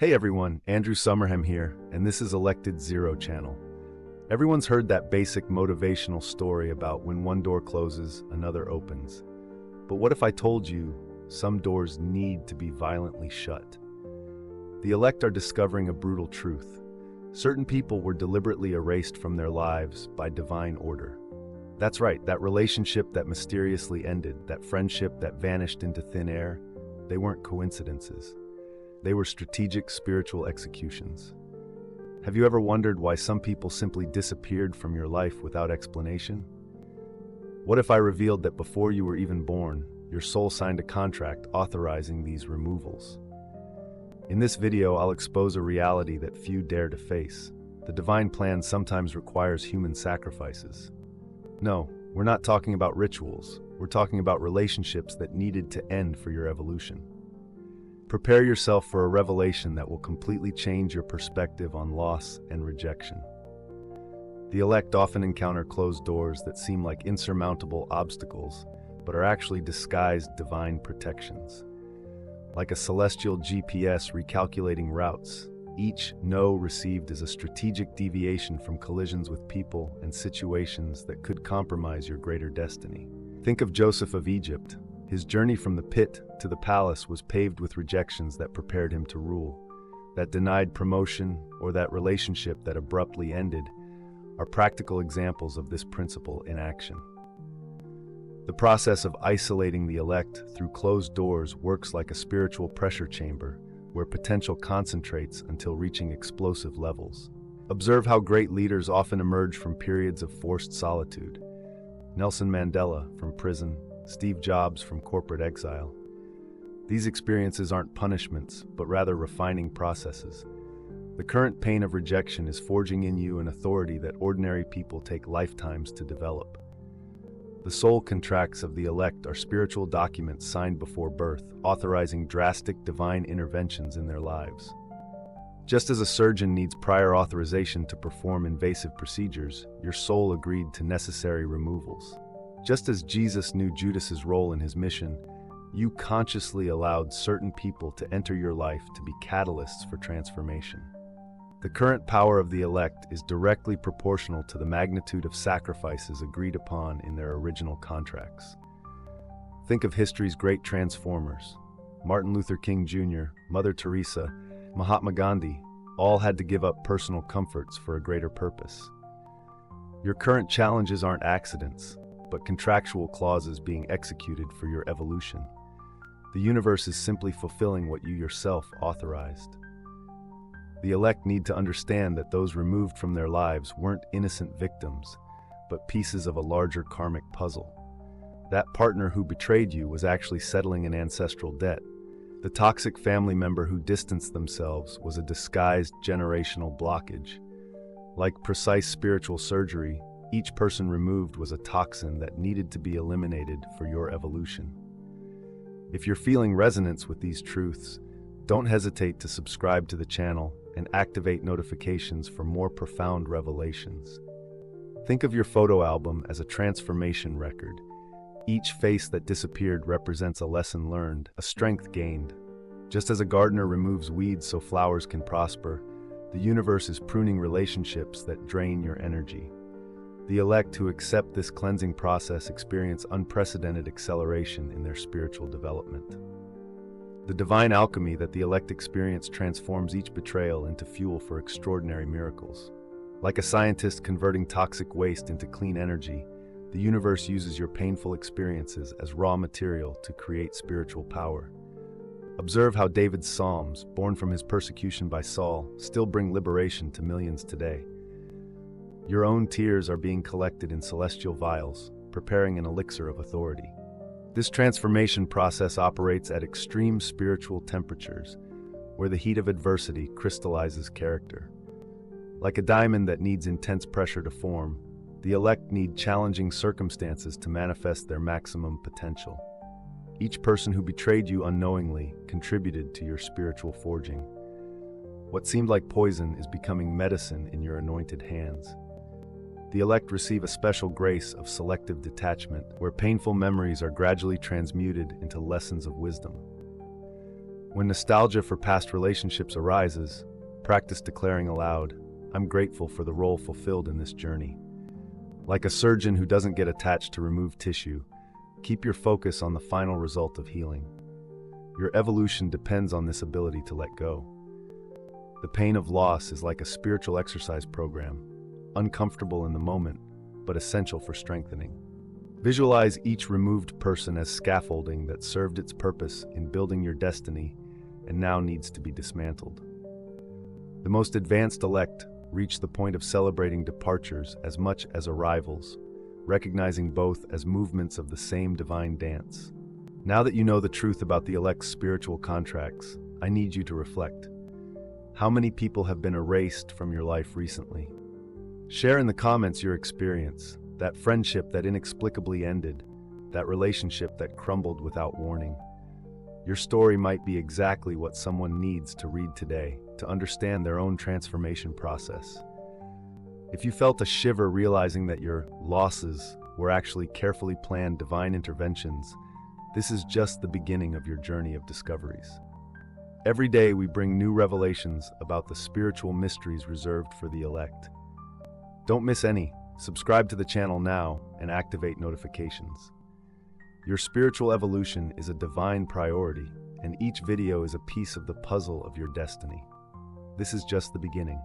Hey everyone, Andrew Summerham here, and this is Elected Zero Channel. Everyone's heard that basic motivational story about when one door closes, another opens. But what if I told you some doors need to be violently shut? The elect are discovering a brutal truth. Certain people were deliberately erased from their lives by divine order. That's right, that relationship that mysteriously ended, that friendship that vanished into thin air, they weren't coincidences. They were strategic spiritual executions. Have you ever wondered why some people simply disappeared from your life without explanation? What if I revealed that before you were even born, your soul signed a contract authorizing these removals? In this video, I'll expose a reality that few dare to face. The divine plan sometimes requires human sacrifices. No, we're not talking about rituals. We're talking about relationships that needed to end for your evolution. Prepare yourself for a revelation that will completely change your perspective on loss and rejection. The elect often encounter closed doors that seem like insurmountable obstacles, but are actually disguised divine protections. Like a celestial GPS recalculating routes, each no received is a strategic deviation from collisions with people and situations that could compromise your greater destiny. Think of Joseph of Egypt. His journey from the pit to the palace was paved with rejections that prepared him to rule. That denied promotion or that relationship that abruptly ended are practical examples of this principle in action. The process of isolating the elect through closed doors works like a spiritual pressure chamber where potential concentrates until reaching explosive levels. Observe how great leaders often emerge from periods of forced solitude. Nelson Mandela from prison, Steve Jobs from corporate exile. These experiences aren't punishments, but rather refining processes. The current pain of rejection is forging in you an authority that ordinary people take lifetimes to develop. The soul contracts of the elect are spiritual documents signed before birth, authorizing drastic divine interventions in their lives. Just as a surgeon needs prior authorization to perform invasive procedures, your soul agreed to necessary removals. Just as Jesus knew Judas's role in his mission, you consciously allowed certain people to enter your life to be catalysts for transformation. The current power of the elect is directly proportional to the magnitude of sacrifices agreed upon in their original contracts. Think of history's great transformers. Martin Luther King Jr., Mother Teresa, Mahatma Gandhi, all had to give up personal comforts for a greater purpose. Your current challenges aren't accidents, but contractual clauses being executed for your evolution. The universe is simply fulfilling what you yourself authorized. The elect need to understand that those removed from their lives weren't innocent victims, but pieces of a larger karmic puzzle. That partner who betrayed you was actually settling an ancestral debt. The toxic family member who distanced themselves was a disguised generational blockage. Like precise spiritual surgery, each person removed was a toxin that needed to be eliminated for your evolution. If you're feeling resonance with these truths, don't hesitate to subscribe to the channel and activate notifications for more profound revelations. Think of your photo album as a transformation record. Each face that disappeared represents a lesson learned, a strength gained. Just as a gardener removes weeds so flowers can prosper, the universe is pruning relationships that drain your energy. The elect who accept this cleansing process experience unprecedented acceleration in their spiritual development. The divine alchemy that the elect experience transforms each betrayal into fuel for extraordinary miracles. Like a scientist converting toxic waste into clean energy, the universe uses your painful experiences as raw material to create spiritual power. Observe how David's Psalms, born from his persecution by Saul, still bring liberation to millions today. Your own tears are being collected in celestial vials, preparing an elixir of authority. This transformation process operates at extreme spiritual temperatures, where the heat of adversity crystallizes character. Like a diamond that needs intense pressure to form, the elect need challenging circumstances to manifest their maximum potential. Each person who betrayed you unknowingly contributed to your spiritual forging. What seemed like poison is becoming medicine in your anointed hands. The elect receive a special grace of selective detachment, where painful memories are gradually transmuted into lessons of wisdom. When nostalgia for past relationships arises, practice declaring aloud, "I'm grateful for the role fulfilled in this journey." Like a surgeon who doesn't get attached to removed tissue, keep your focus on the final result of healing. Your evolution depends on this ability to let go. The pain of loss is like a spiritual exercise program, uncomfortable in the moment, but essential for strengthening. Visualize each removed person as scaffolding that served its purpose in building your destiny and now needs to be dismantled. The most advanced elect reach the point of celebrating departures as much as arrivals, recognizing both as movements of the same divine dance. Now that you know the truth about the elect's spiritual contracts, I need you to reflect. How many people have been erased from your life recently? Share in the comments your experience, that friendship that inexplicably ended, that relationship that crumbled without warning. Your story might be exactly what someone needs to read today to understand their own transformation process. If you felt a shiver realizing that your losses were actually carefully planned divine interventions, this is just the beginning of your journey of discoveries. Every day we bring new revelations about the spiritual mysteries reserved for the elect. Don't miss any. Subscribe to the channel now and activate notifications. Your spiritual evolution is a divine priority, and each video is a piece of the puzzle of your destiny. This is just the beginning.